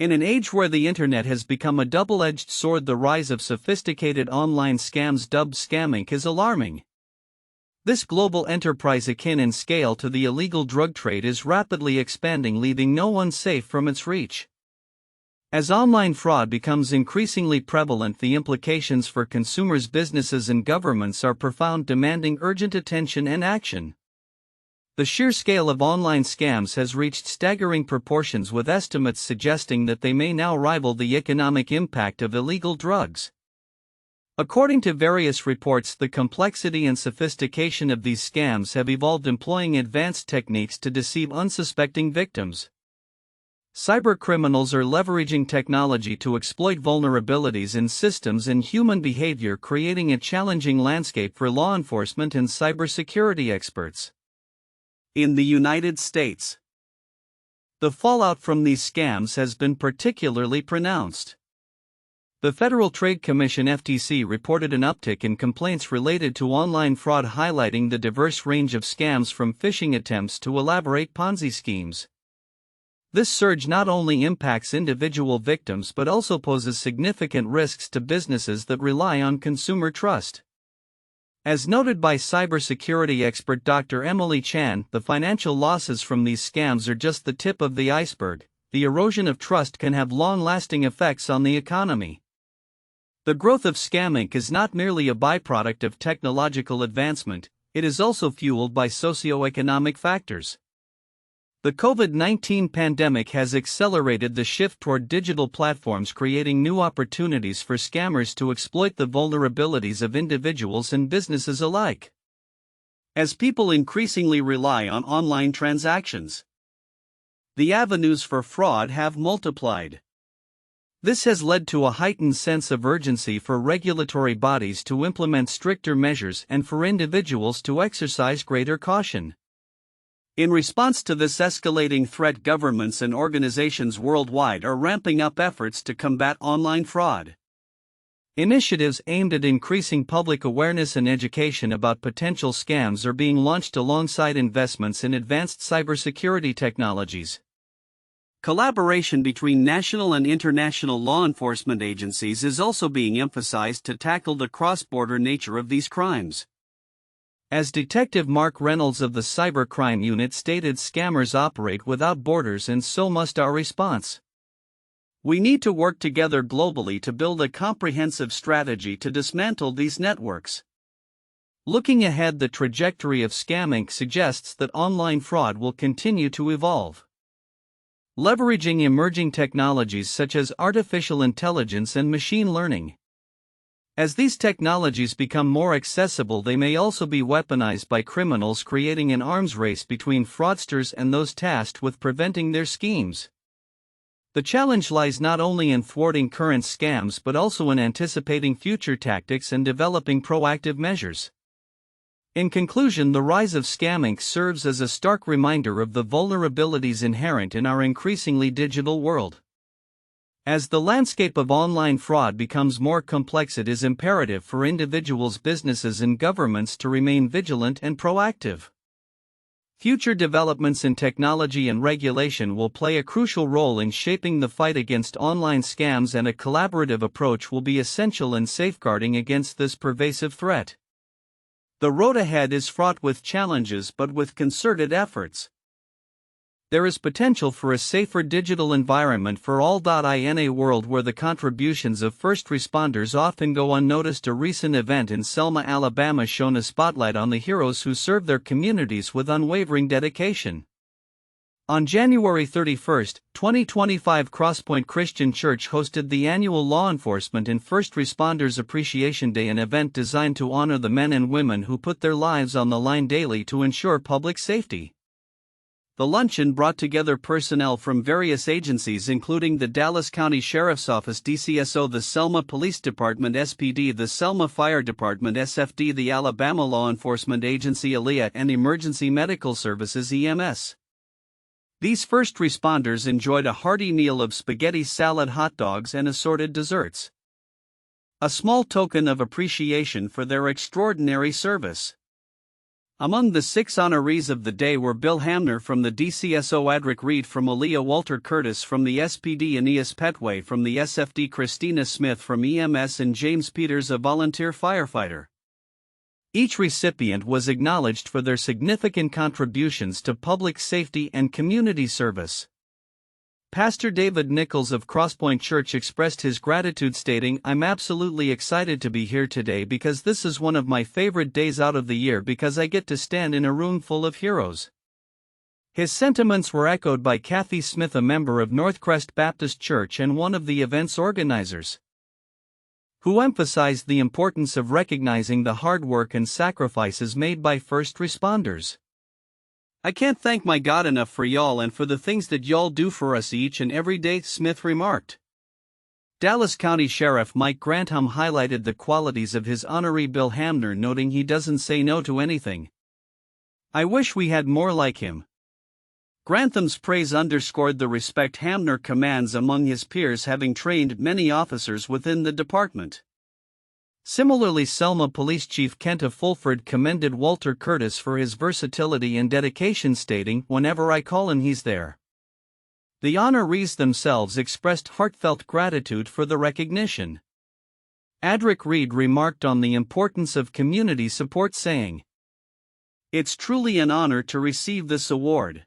In an age where the internet has become a double-edged sword, the rise of sophisticated online scams dubbed scamming is alarming. This global enterprise, akin in scale to the illegal drug trade, is rapidly expanding, leaving no one safe from its reach. As online fraud becomes increasingly prevalent, the implications for consumers, businesses, and governments are profound, demanding urgent attention and action. The sheer scale of online scams has reached staggering proportions, with estimates suggesting that they may now rival the economic impact of illegal drugs. According to various reports, the complexity and sophistication of these scams have evolved, employing advanced techniques to deceive unsuspecting victims. Cybercriminals are leveraging technology to exploit vulnerabilities in systems and human behavior, creating a challenging landscape for law enforcement and cybersecurity experts. In the United States, the fallout from these scams has been particularly pronounced. The Federal Trade Commission (FTC) reported an uptick in complaints related to online fraud, highlighting the diverse range of scams from phishing attempts to elaborate Ponzi schemes. This surge not only impacts individual victims but also poses significant risks to businesses that rely on consumer trust. As noted by cybersecurity expert Dr. Emily Chan, the financial losses from these scams are just the tip of the iceberg. The erosion of trust can have long-lasting effects on the economy. The growth of scamming is not merely a byproduct of technological advancement, it is also fueled by socioeconomic factors. The COVID-19 pandemic has accelerated the shift toward digital platforms, creating new opportunities for scammers to exploit the vulnerabilities of individuals and businesses alike. As people increasingly rely on online transactions, the avenues for fraud have multiplied. This has led to a heightened sense of urgency for regulatory bodies to implement stricter measures and for individuals to exercise greater caution. In response to this escalating threat, governments and organizations worldwide are ramping up efforts to combat online fraud. Initiatives aimed at increasing public awareness and education about potential scams are being launched alongside investments in advanced cybersecurity technologies. Collaboration between national and international law enforcement agencies is also being emphasized to tackle the cross-border nature of these crimes. As Detective Mark Reynolds of the Cybercrime Unit stated, scammers operate without borders, and so must our response. We need to work together globally to build a comprehensive strategy to dismantle these networks. Looking ahead, the trajectory of scamming suggests that online fraud will continue to evolve. Leveraging emerging technologies such as artificial intelligence and machine learning. As these technologies become more accessible, they may also be weaponized by criminals, creating an arms race between fraudsters and those tasked with preventing their schemes. The challenge lies not only in thwarting current scams but also in anticipating future tactics and developing proactive measures. In conclusion, the rise of scamming serves as a stark reminder of the vulnerabilities inherent in our increasingly digital world. As the landscape of online fraud becomes more complex, it is imperative for individuals, businesses, and governments to remain vigilant and proactive. Future developments in technology and regulation will play a crucial role in shaping the fight against online scams, and a collaborative approach will be essential in safeguarding against this pervasive threat. The road ahead is fraught with challenges, but with concerted efforts, there is potential for a safer digital environment for all. In a world where the contributions of first responders often go unnoticed, a recent event in Selma, Alabama shone a spotlight on the heroes who serve their communities with unwavering dedication. On January 31, 2025, Crosspoint Christian Church hosted the annual Law Enforcement and First Responders Appreciation Day, an event designed to honor the men and women who put their lives on the line daily to ensure public safety. The luncheon brought together personnel from various agencies, including the Dallas County Sheriff's Office (DCSO), the Selma Police Department (SPD), the Selma Fire Department (SFD), the Alabama Law Enforcement Agency (ALEA), and Emergency Medical Services (EMS). These first responders enjoyed a hearty meal of spaghetti, salad, hot dogs, and assorted desserts, a small token of appreciation for their extraordinary service. Among the 6 honorees of the day were Bill Hamner from the DCSO, Adric Reed from Aaliyah, Walter Curtis from the SPD, Aeneas Petway from the SFD, Christina Smith from EMS, and James Peters, a volunteer firefighter. Each recipient was acknowledged for their significant contributions to public safety and community service. Pastor David Nichols of Crosspoint Church expressed his gratitude, stating, "I'm absolutely excited to be here today because this is one of my favorite days out of the year because I get to stand in a room full of heroes." His sentiments were echoed by Kathy Smith, a member of Northcrest Baptist Church and one of the event's organizers, who emphasized the importance of recognizing the hard work and sacrifices made by first responders. "I can't thank my God enough for y'all and for the things that y'all do for us each and every day," Smith remarked. Dallas County Sheriff Mike Grantham highlighted the qualities of his honoree Bill Hamner, noting he doesn't say no to anything. "I wish we had more like him." Grantham's praise underscored the respect Hamner commands among his peers, having trained many officers within the department. Similarly, Selma Police Chief Kenta Fulford commended Walter Curtis for his versatility and dedication, stating, "Whenever I call him, he's there." The honorees themselves expressed heartfelt gratitude for the recognition. Adric Reed remarked on the importance of community support, saying, "It's truly an honor to receive this award.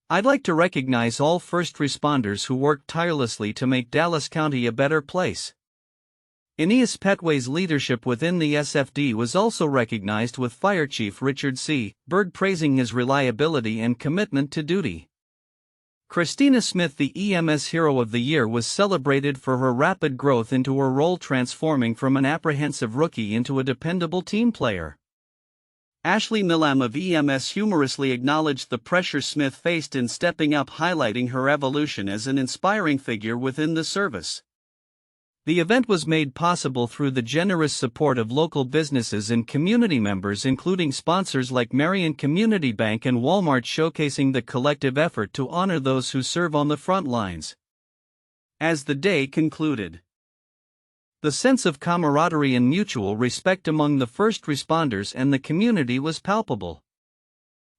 I'd like to recognize all first responders who worked tirelessly to make Dallas County a better place." Aeneas Petway's leadership within the SFD was also recognized, with Fire Chief Richard C. Bird praising his reliability and commitment to duty. Christina Smith, the EMS Hero of the Year, was celebrated for her rapid growth into her role, transforming from an apprehensive rookie into a dependable team player. Ashley Millam of EMS humorously acknowledged the pressure Smith faced in stepping up, highlighting her evolution as an inspiring figure within the service. The event was made possible through the generous support of local businesses and community members, including sponsors like Marion Community Bank and Walmart, showcasing the collective effort to honor those who serve on the front lines. As the day concluded, the sense of camaraderie and mutual respect among the first responders and the community was palpable.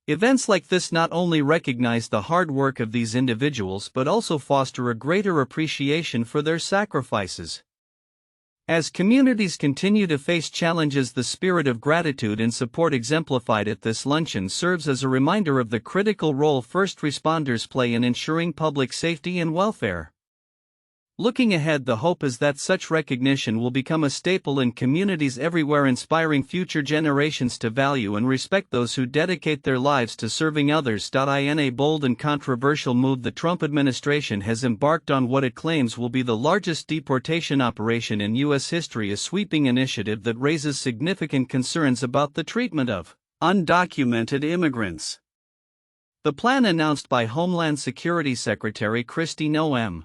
Events like this not only recognize the hard work of these individuals but also foster a greater appreciation for their sacrifices. As communities continue to face challenges, the spirit of gratitude and support exemplified at this luncheon serves as a reminder of the critical role first responders play in ensuring public safety and welfare. Looking ahead, the hope is that such recognition will become a staple in communities everywhere, inspiring future generations to value and respect those who dedicate their lives to serving others. In a bold and controversial move, the Trump administration has embarked on what it claims will be the largest deportation operation in U.S. history, a sweeping initiative that raises significant concerns about the treatment of undocumented immigrants. The plan, announced by Homeland Security Secretary Kristi Noem,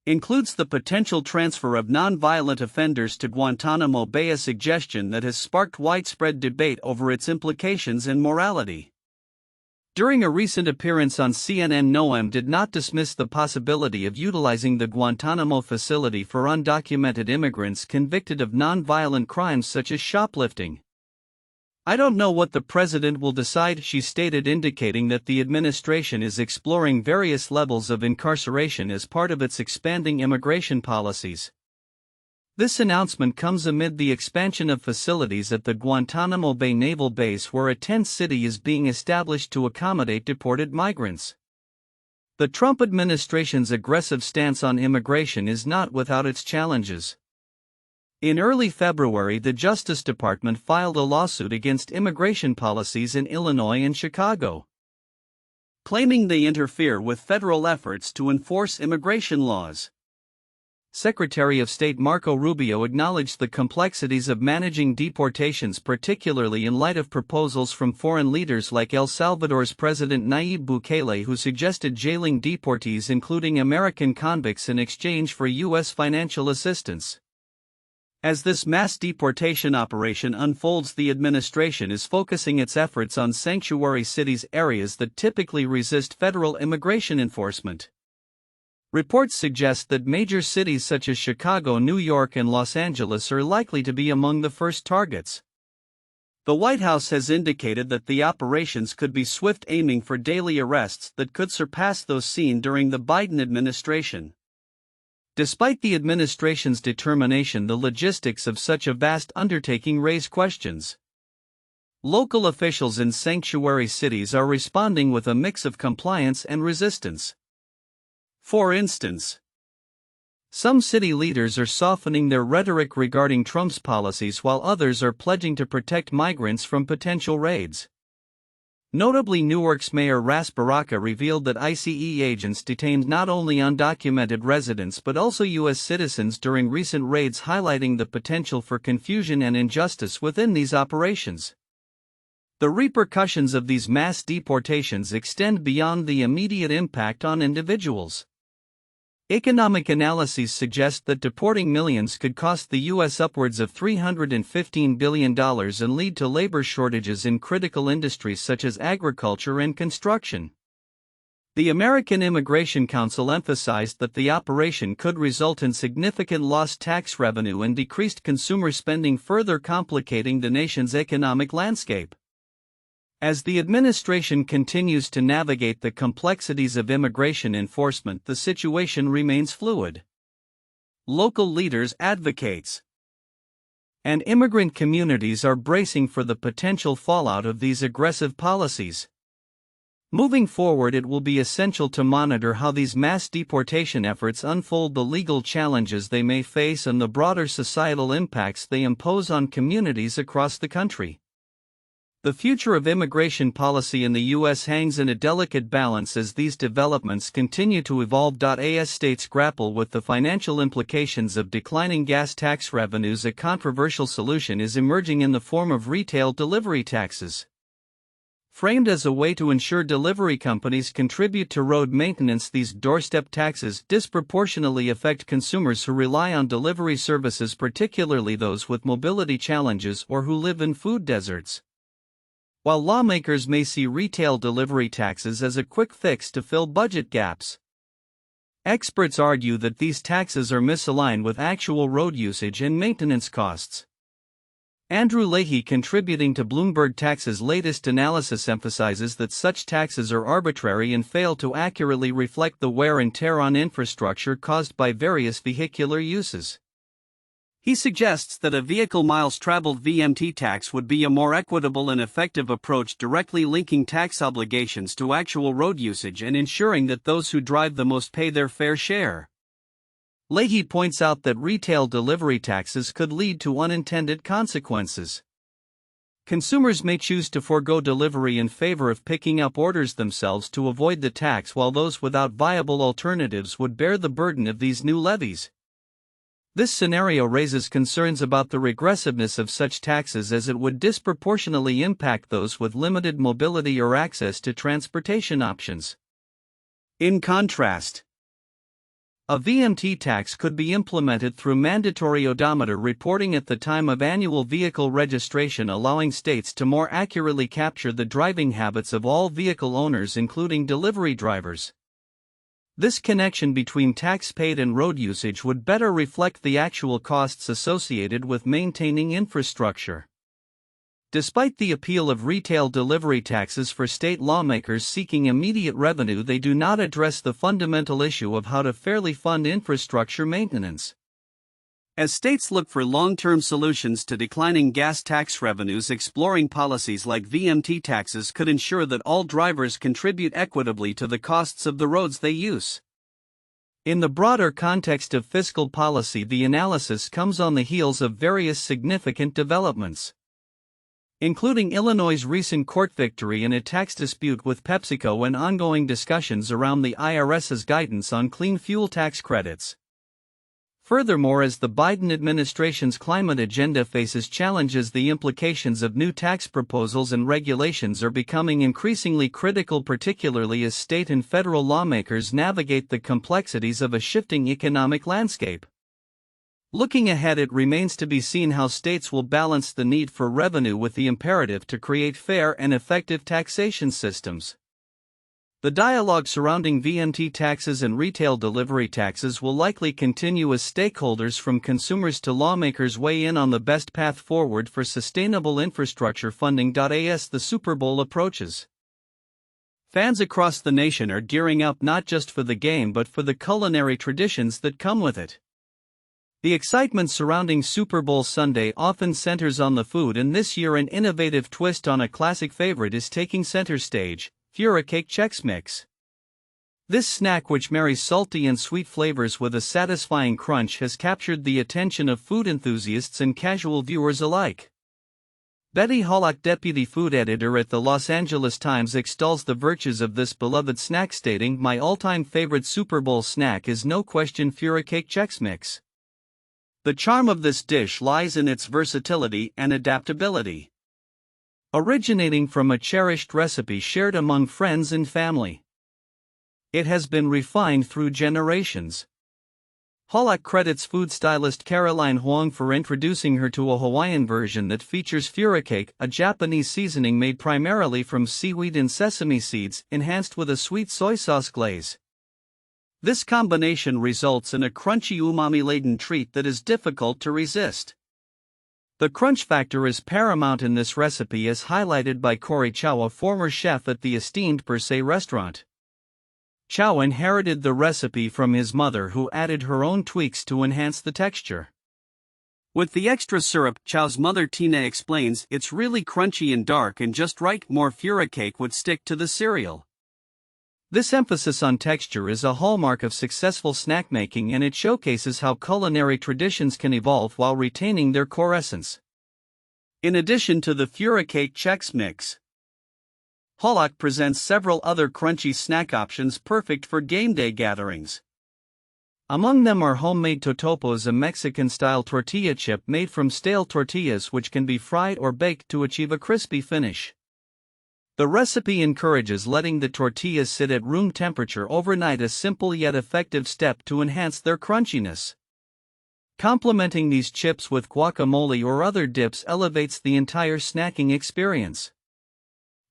includes the potential transfer of nonviolent offenders to Guantanamo Bay, a suggestion that has sparked widespread debate over its implications and morality. During a recent appearance on CNN, Noem did not dismiss the possibility of utilizing the Guantanamo facility for undocumented immigrants convicted of nonviolent crimes such as shoplifting. "I don't know what the president will decide," she stated, indicating that the administration is exploring various levels of incarceration as part of its expanding immigration policies. This announcement comes amid the expansion of facilities at the Guantanamo Bay Naval Base, where a tent city is being established to accommodate deported migrants. The Trump administration's aggressive stance on immigration is not without its challenges. In early February, the Justice Department filed a lawsuit against immigration policies in Illinois and Chicago, claiming they interfere with federal efforts to enforce immigration laws. Secretary of State Marco Rubio acknowledged the complexities of managing deportations, particularly in light of proposals from foreign leaders like El Salvador's President Nayib Bukele, who suggested jailing deportees, including American convicts, in exchange for U.S. financial assistance. As this mass deportation operation unfolds, the administration is focusing its efforts on sanctuary cities, areas that typically resist federal immigration enforcement. Reports suggest that major cities such as Chicago, New York, and Los Angeles are likely to be among the first targets. The White House has indicated that the operations could be swift, aiming for daily arrests that could surpass those seen during the Biden administration. Despite the administration's determination, the logistics of such a vast undertaking raise questions. Local officials in sanctuary cities are responding with a mix of compliance and resistance. For instance, some city leaders are softening their rhetoric regarding Trump's policies, while others are pledging to protect migrants from potential raids. Notably, Newark's Mayor Ras Baraka revealed that ICE agents detained not only undocumented residents but also U.S. citizens during recent raids, highlighting the potential for confusion and injustice within these operations. The repercussions of these mass deportations extend beyond the immediate impact on individuals. Economic analyses suggest that deporting millions could cost the U.S. upwards of $315 billion and lead to labor shortages in critical industries such as agriculture and construction. The American Immigration Council emphasized that the operation could result in significant lost tax revenue and decreased consumer spending, further complicating the nation's economic landscape. As the administration continues to navigate the complexities of immigration enforcement, the situation remains fluid. Local leaders, advocates, and immigrant communities are bracing for the potential fallout of these aggressive policies. Moving forward, it will be essential to monitor how these mass deportation efforts unfold, the legal challenges they may face, and the broader societal impacts they impose on communities across the country. The future of immigration policy in the U.S. hangs in a delicate balance as these developments continue to evolve. As states grapple with the financial implications of declining gas tax revenues, a controversial solution is emerging in the form of retail delivery taxes. Framed as a way to ensure delivery companies contribute to road maintenance, these doorstep taxes disproportionately affect consumers who rely on delivery services, particularly those with mobility challenges or who live in food deserts. While lawmakers may see retail delivery taxes as a quick fix to fill budget gaps, experts argue that these taxes are misaligned with actual road usage and maintenance costs. Andrew Leahy, contributing to Bloomberg Tax's latest analysis, emphasizes that such taxes are arbitrary and fail to accurately reflect the wear and tear on infrastructure caused by various vehicular uses. He suggests that a vehicle miles traveled (VMT) tax would be a more equitable and effective approach, directly linking tax obligations to actual road usage and ensuring that those who drive the most pay their fair share. Leahy points out that retail delivery taxes could lead to unintended consequences. Consumers may choose to forego delivery in favor of picking up orders themselves to avoid the tax, while those without viable alternatives would bear the burden of these new levies. This scenario raises concerns about the regressiveness of such taxes, as it would disproportionately impact those with limited mobility or access to transportation options. In contrast, a VMT tax could be implemented through mandatory odometer reporting at the time of annual vehicle registration, allowing states to more accurately capture the driving habits of all vehicle owners, including delivery drivers. This connection between tax paid and road usage would better reflect the actual costs associated with maintaining infrastructure. Despite the appeal of retail delivery taxes for state lawmakers seeking immediate revenue, they do not address the fundamental issue of how to fairly fund infrastructure maintenance. As states look for long-term solutions to declining gas tax revenues, exploring policies like VMT taxes could ensure that all drivers contribute equitably to the costs of the roads they use. In the broader context of fiscal policy, the analysis comes on the heels of various significant developments, including Illinois' recent court victory in a tax dispute with PepsiCo and ongoing discussions around the IRS's guidance on clean fuel tax credits. Furthermore, as the Biden administration's climate agenda faces challenges, the implications of new tax proposals and regulations are becoming increasingly critical, particularly as state and federal lawmakers navigate the complexities of a shifting economic landscape. Looking ahead, it remains to be seen how states will balance the need for revenue with the imperative to create fair and effective taxation systems. The dialogue surrounding VMT taxes and retail delivery taxes will likely continue as stakeholders from consumers to lawmakers weigh in on the best path forward for sustainable infrastructure funding. As the Super Bowl approaches, fans across the nation are gearing up not just for the game but for the culinary traditions that come with it. The excitement surrounding Super Bowl Sunday often centers on the food, and this year an innovative twist on a classic favorite is taking center stage: Furacake Chex Mix. This snack, which marries salty and sweet flavors with a satisfying crunch, has captured the attention of food enthusiasts and casual viewers alike. Betty Hollock, deputy food editor at the Los Angeles Times, extols the virtues of this beloved snack, stating, "My all-time favorite Super Bowl snack is no question Furacake Chex Mix. The charm of this dish lies in its versatility and adaptability. Originating from a cherished recipe shared among friends and family, it has been refined through generations." Hollock credits food stylist Caroline Huang for introducing her to a Hawaiian version that features furacake, a Japanese seasoning made primarily from seaweed and sesame seeds, enhanced with a sweet soy sauce glaze. This combination results in a crunchy, umami-laden treat that is difficult to resist. The crunch factor is paramount in this recipe, as highlighted by Corey Chow, a former chef at the esteemed Per Se restaurant. Chow inherited the recipe from his mother, who added her own tweaks to enhance the texture. With the extra syrup, Chow's mother Tina explains, "It's really crunchy and dark and just right. More furacake would stick to the cereal." This emphasis on texture is a hallmark of successful snack making, and it showcases how culinary traditions can evolve while retaining their core essence. In addition to the Furacake Chex Mix, Hollock presents several other crunchy snack options perfect for game day gatherings. Among them are homemade totopos, a Mexican-style tortilla chip made from stale tortillas which can be fried or baked to achieve a crispy finish. The recipe encourages letting the tortillas sit at room temperature overnight, a simple yet effective step to enhance their crunchiness. Complementing these chips with guacamole or other dips elevates the entire snacking experience.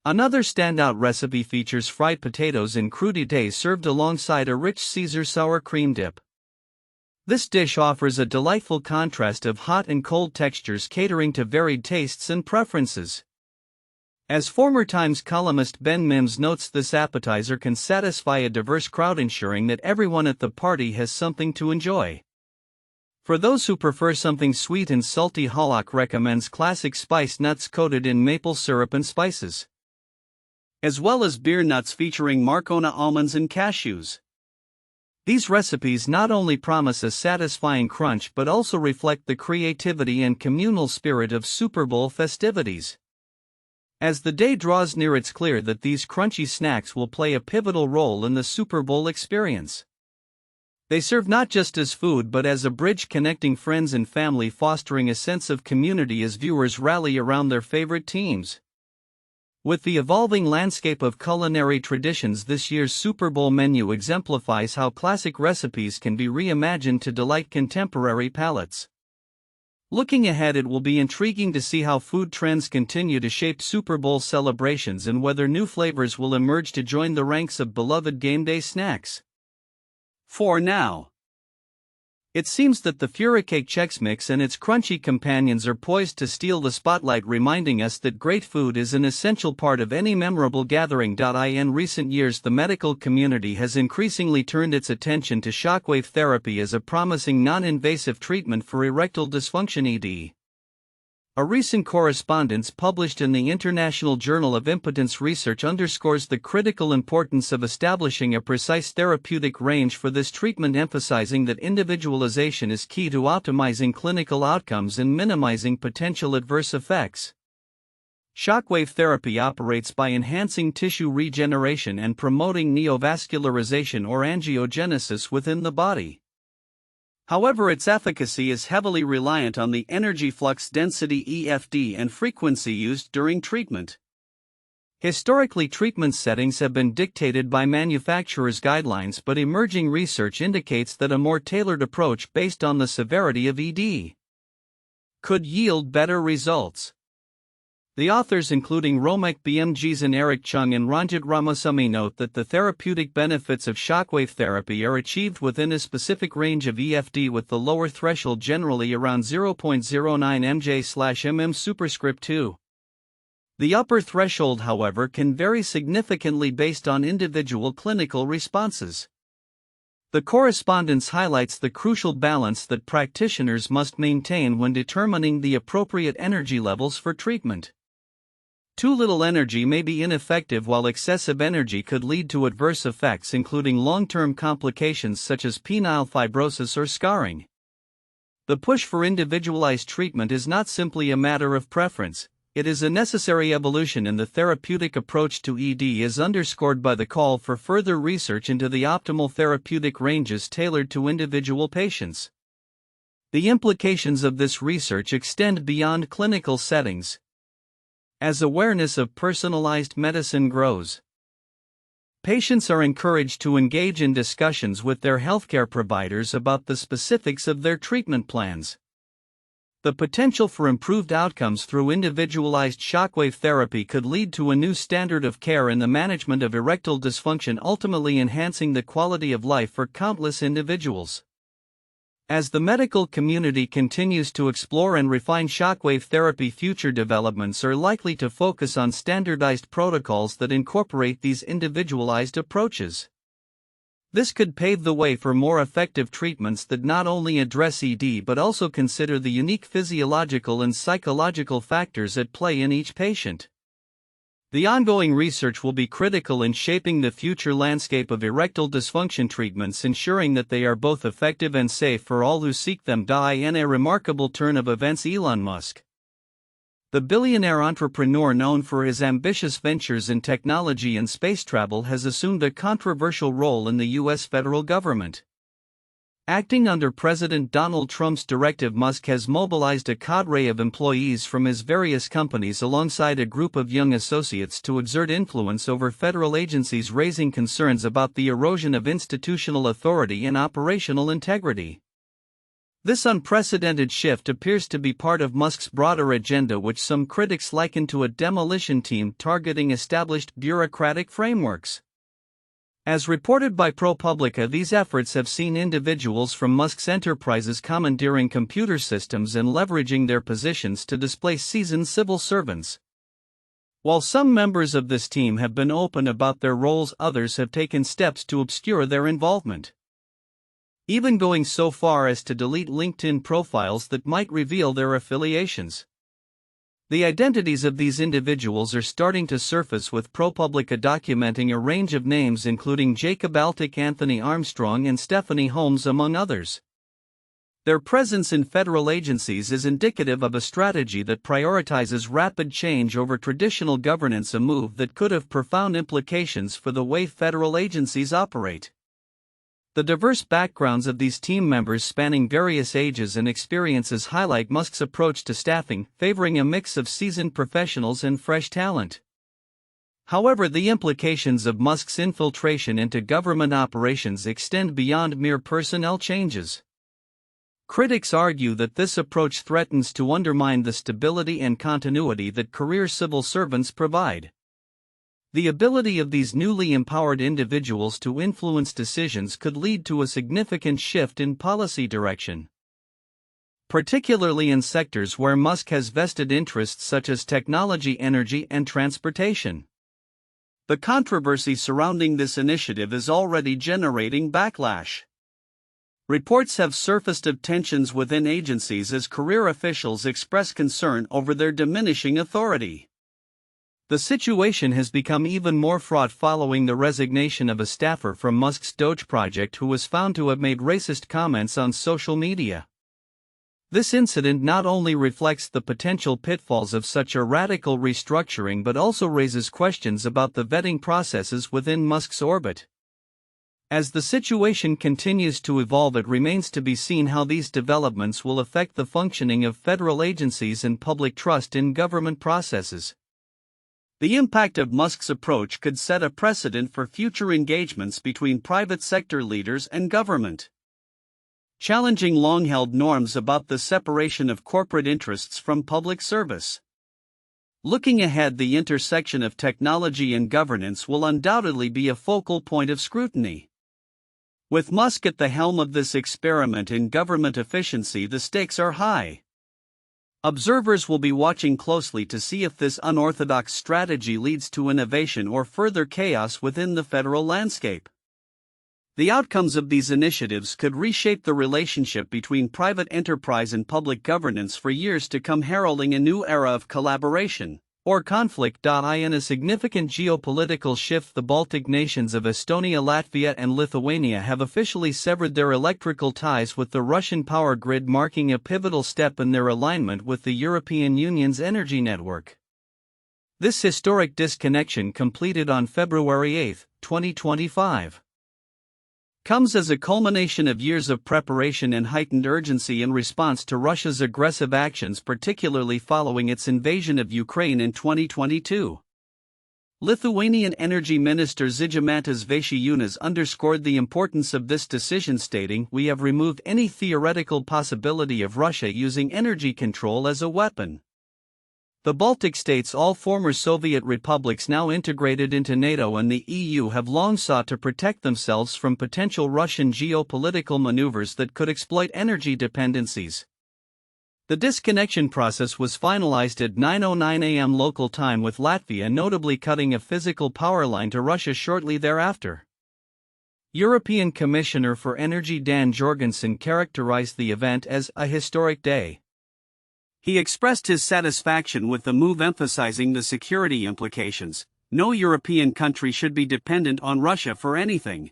Another standout recipe features fried potatoes in crudités served alongside a rich Caesar sour cream dip. This dish offers a delightful contrast of hot and cold textures, catering to varied tastes and preferences. As former Times columnist Ben Mims notes, this appetizer can satisfy a diverse crowd, ensuring that everyone at the party has something to enjoy. For those who prefer something sweet and salty, Hollock recommends classic spiced nuts coated in maple syrup and spices, as well as beer nuts featuring Marcona almonds and cashews. These recipes not only promise a satisfying crunch but also reflect the creativity and communal spirit of Super Bowl festivities. As the day draws near, it's clear that these crunchy snacks will play a pivotal role in the Super Bowl experience. They serve not just as food but as a bridge connecting friends and family, fostering a sense of community as viewers rally around their favorite teams. With the evolving landscape of culinary traditions, this year's Super Bowl menu exemplifies how classic recipes can be reimagined to delight contemporary palates. Looking ahead, it will be intriguing to see how food trends continue to shape Super Bowl celebrations and whether new flavors will emerge to join the ranks of beloved game day snacks. For now, it seems that the Furacake Chex Mix and its crunchy companions are poised to steal the spotlight, reminding us that great food is an essential part of any memorable gathering. In recent years, the medical community has increasingly turned its attention to shockwave therapy as a promising non-invasive treatment for erectile dysfunction (ED). A recent correspondence published in the International Journal of Impotence Research underscores the critical importance of establishing a precise therapeutic range for this treatment, emphasizing that individualization is key to optimizing clinical outcomes and minimizing potential adverse effects. Shockwave therapy operates by enhancing tissue regeneration and promoting neovascularization or angiogenesis within the body. However, its efficacy is heavily reliant on the energy flux density (EFD) and frequency used during treatment. Historically, treatment settings have been dictated by manufacturers' guidelines, but emerging research indicates that a more tailored approach based on the severity of ED could yield better results. The authors, including Romek BMGs and Eric Chung and Ranjit Ramasamy, note that the therapeutic benefits of shockwave therapy are achieved within a specific range of EFD, with the lower threshold generally around 0.09 mJ/mm superscript 2. The upper threshold, however, can vary significantly based on individual clinical responses. The correspondence highlights the crucial balance that practitioners must maintain when determining the appropriate energy levels for treatment. Too little energy may be ineffective, while excessive energy could lead to adverse effects, including long-term complications such as penile fibrosis or scarring. The push for individualized treatment is not simply a matter of preference. It is a necessary evolution in the therapeutic approach to ED, as underscored by the call for further research into the optimal therapeutic ranges tailored to individual patients. The implications of this research extend beyond clinical settings. As awareness of personalized medicine grows, patients are encouraged to engage in discussions with their healthcare providers about the specifics of their treatment plans. The potential for improved outcomes through individualized shockwave therapy could lead to a new standard of care in the management of erectile dysfunction, ultimately enhancing the quality of life for countless individuals. As the medical community continues to explore and refine shockwave therapy, future developments are likely to focus on standardized protocols that incorporate these individualized approaches. This could pave the way for more effective treatments that not only address ED but also consider the unique physiological and psychological factors at play in each patient. The ongoing research will be critical in shaping the future landscape of erectile dysfunction treatments, ensuring that they are both effective and safe for all who seek them. In a remarkable turn of events, Elon Musk, the billionaire entrepreneur known for his ambitious ventures in technology and space travel, has assumed a controversial role in the U.S. federal government. Acting under President Donald Trump's directive, Musk has mobilized a cadre of employees from his various companies alongside a group of young associates to exert influence over federal agencies, raising concerns about the erosion of institutional authority and operational integrity. This unprecedented shift appears to be part of Musk's broader agenda, which some critics liken to a demolition team targeting established bureaucratic frameworks. As reported by ProPublica, these efforts have seen individuals from Musk's enterprises commandeering computer systems and leveraging their positions to displace seasoned civil servants. While some members of this team have been open about their roles, others have taken steps to obscure their involvement, even going so far as to delete LinkedIn profiles that might reveal their affiliations. The identities of these individuals are starting to surface, with ProPublica documenting a range of names including Jacob Altick, Anthony Armstrong, and Stephanie Holmes, among others. Their presence in federal agencies is indicative of a strategy that prioritizes rapid change over traditional governance, a move that could have profound implications for the way federal agencies operate. The diverse backgrounds of these team members, spanning various ages and experiences, highlight Musk's approach to staffing, favoring a mix of seasoned professionals and fresh talent. However, the implications of Musk's infiltration into government operations extend beyond mere personnel changes. Critics argue that this approach threatens to undermine the stability and continuity that career civil servants provide. The ability of these newly empowered individuals to influence decisions could lead to a significant shift in policy direction, particularly in sectors where Musk has vested interests such as technology, energy, and transportation. The controversy surrounding this initiative is already generating backlash. Reports have surfaced of tensions within agencies as career officials express concern over their diminishing authority. The situation has become even more fraught following the resignation of a staffer from Musk's Doge project who was found to have made racist comments on social media. This incident not only reflects the potential pitfalls of such a radical restructuring but also raises questions about the vetting processes within Musk's orbit. As the situation continues to evolve, it remains to be seen how these developments will affect the functioning of federal agencies and public trust in government processes. The impact of Musk's approach could set a precedent for future engagements between private sector leaders and government, challenging long-held norms about the separation of corporate interests from public service. Looking ahead, the intersection of technology and governance will undoubtedly be a focal point of scrutiny. With Musk at the helm of this experiment in government efficiency, the stakes are high. Observers will be watching closely to see if this unorthodox strategy leads to innovation or further chaos within the federal landscape. The outcomes of these initiatives could reshape the relationship between private enterprise and public governance for years to come, heralding a new era of collaboration or conflict. In a significant geopolitical shift, the Baltic nations of Estonia, Latvia, and Lithuania have officially severed their electrical ties with the Russian power grid, marking a pivotal step in their alignment with the European Union's energy network. This historic disconnection, completed on February 8, 2025, comes as a culmination of years of preparation and heightened urgency in response to Russia's aggressive actions, particularly following its invasion of Ukraine in 2022. Lithuanian Energy Minister Žygimantas Vaičiūnas underscored the importance of this decision, stating, "We have removed any theoretical possibility of Russia using energy control as a weapon." The Baltic states, all former Soviet republics now integrated into NATO and the EU, have long sought to protect themselves from potential Russian geopolitical maneuvers that could exploit energy dependencies. The disconnection process was finalized at 9:09 a.m. local time, with Latvia notably cutting a physical power line to Russia shortly thereafter. European Commissioner for Energy Dan Jorgensen characterized the event as a historic day. He expressed his satisfaction with the move, emphasizing the security implications. No European country should be dependent on Russia for anything.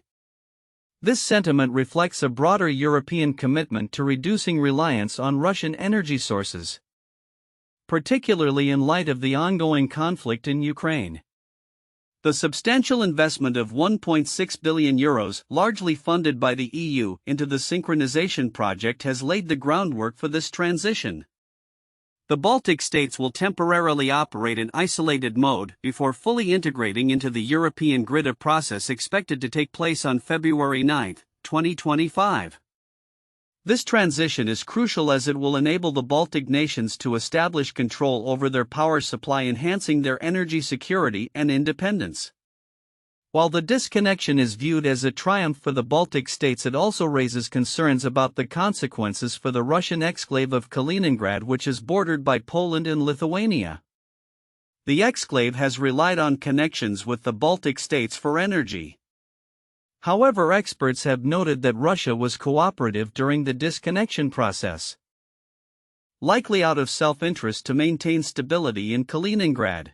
This sentiment reflects a broader European commitment to reducing reliance on Russian energy sources, particularly in light of the ongoing conflict in Ukraine. The substantial investment of €1.6 billion, largely funded by the EU, into the synchronization project has laid the groundwork for this transition. The Baltic states will temporarily operate in isolated mode before fully integrating into the European grid, a process expected to take place on February 9, 2025. This transition is crucial as it will enable the Baltic nations to establish control over their power supply, enhancing their energy security and independence. While the disconnection is viewed as a triumph for the Baltic states, it also raises concerns about the consequences for the Russian exclave of Kaliningrad, which is bordered by Poland and Lithuania. The exclave has relied on connections with the Baltic states for energy. However, experts have noted that Russia was cooperative during the disconnection process, likely out of self-interest to maintain stability in Kaliningrad.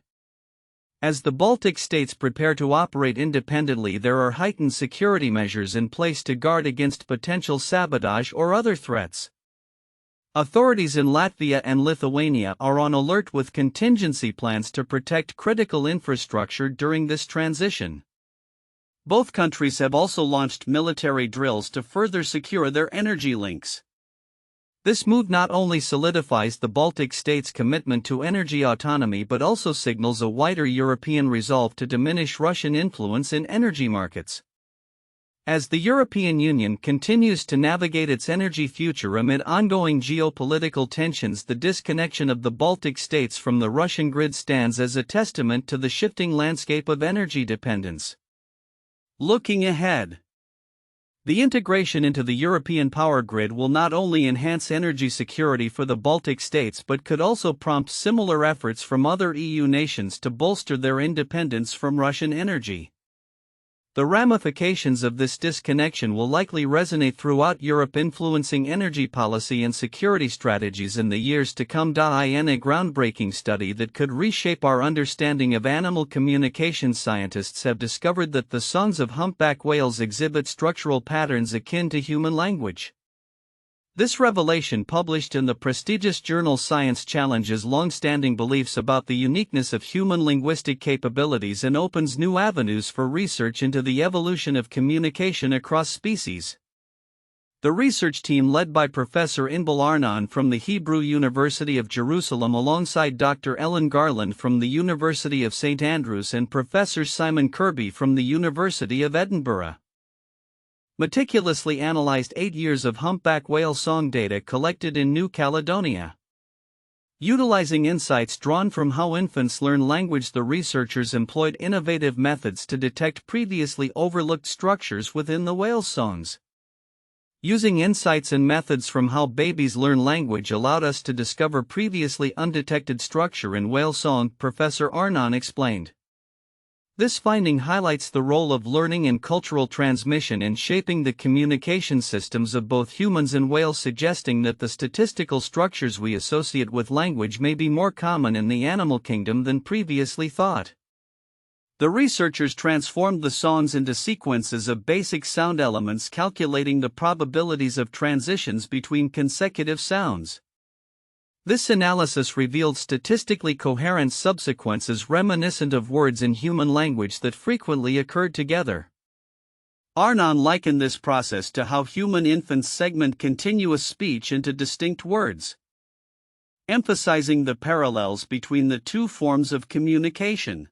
As the Baltic states prepare to operate independently, there are heightened security measures in place to guard against potential sabotage or other threats. Authorities in Latvia and Lithuania are on alert with contingency plans to protect critical infrastructure during this transition. Both countries have also launched military drills to further secure their energy links. This move not only solidifies the Baltic states' commitment to energy autonomy but also signals a wider European resolve to diminish Russian influence in energy markets. As the European Union continues to navigate its energy future amid ongoing geopolitical tensions, the disconnection of the Baltic states from the Russian grid stands as a testament to the shifting landscape of energy dependence. Looking ahead, the integration into the European power grid will not only enhance energy security for the Baltic states but could also prompt similar efforts from other EU nations to bolster their independence from Russian energy. The ramifications of this disconnection will likely resonate throughout Europe, influencing energy policy and security strategies in the years to come. In a groundbreaking study that could reshape our understanding of animal communication, scientists have discovered that the songs of humpback whales exhibit structural patterns akin to human language. This revelation, published in the prestigious journal Science, challenges long-standing beliefs about the uniqueness of human linguistic capabilities and opens new avenues for research into the evolution of communication across species. The research team, led by Professor Inbal Arnon from the Hebrew University of Jerusalem alongside Dr. Ellen Garland from the University of St. Andrews and Professor Simon Kirby from the University of Edinburgh, meticulously analyzed 8 years of humpback whale song data collected in New Caledonia. Utilizing insights drawn from how infants learn language, the researchers employed innovative methods to detect previously overlooked structures within the whale songs. Using insights and methods from how babies learn language allowed us to discover previously undetected structure in whale song, Professor Arnon explained. This finding highlights the role of learning and cultural transmission in shaping the communication systems of both humans and whales, suggesting that the statistical structures we associate with language may be more common in the animal kingdom than previously thought. The researchers transformed the songs into sequences of basic sound elements, calculating the probabilities of transitions between consecutive sounds. This analysis revealed statistically coherent subsequences reminiscent of words in human language that frequently occurred together. Arnon likened this process to how human infants segment continuous speech into distinct words, emphasizing the parallels between the two forms of communication.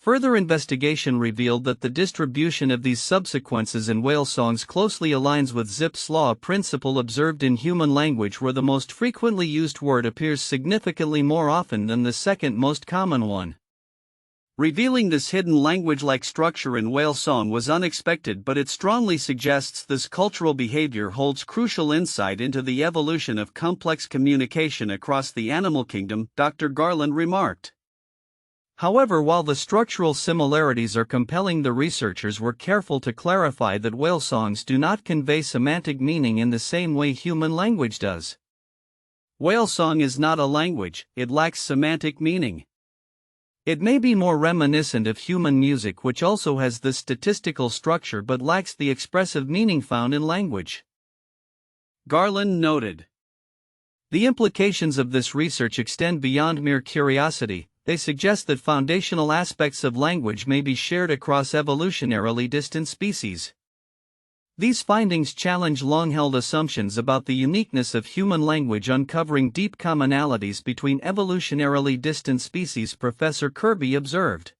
Further investigation revealed that the distribution of these subsequences in whale songs closely aligns with Zipf's law, a principle observed in human language where the most frequently used word appears significantly more often than the second most common one. Revealing this hidden language-like structure in whale song was unexpected, but it strongly suggests this cultural behavior holds crucial insight into the evolution of complex communication across the animal kingdom, Dr. Garland remarked. However, while the structural similarities are compelling, the researchers were careful to clarify that whale songs do not convey semantic meaning in the same way human language does. Whale song is not a language, it lacks semantic meaning. It may be more reminiscent of human music, which also has this statistical structure but lacks the expressive meaning found in language. Garland noted. The implications of this research extend beyond mere curiosity. They suggest that foundational aspects of language may be shared across evolutionarily distant species. These findings challenge long-held assumptions about the uniqueness of human language, uncovering deep commonalities between evolutionarily distant species, Professor Kirby observed.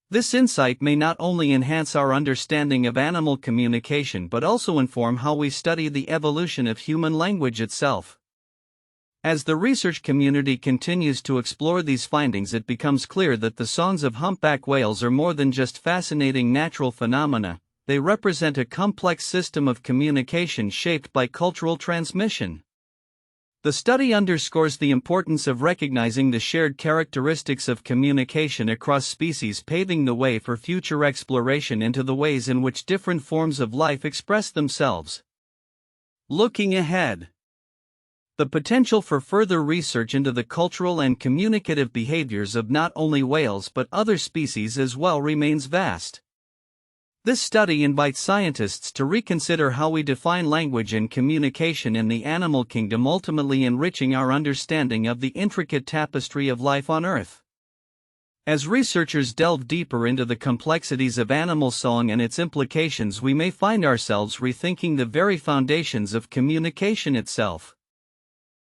This insight may not only enhance our understanding of animal communication but also inform how we study the evolution of human language itself. As the research community continues to explore these findings, it becomes clear that the songs of humpback whales are more than just fascinating natural phenomena. They represent a complex system of communication shaped by cultural transmission. The study underscores the importance of recognizing the shared characteristics of communication across species, paving the way for future exploration into the ways in which different forms of life express themselves. Looking ahead, the potential for further research into the cultural and communicative behaviors of not only whales but other species as well remains vast. This study invites scientists to reconsider how we define language and communication in the animal kingdom, ultimately enriching our understanding of the intricate tapestry of life on Earth. As researchers delve deeper into the complexities of animal song and its implications, we may find ourselves rethinking the very foundations of communication itself.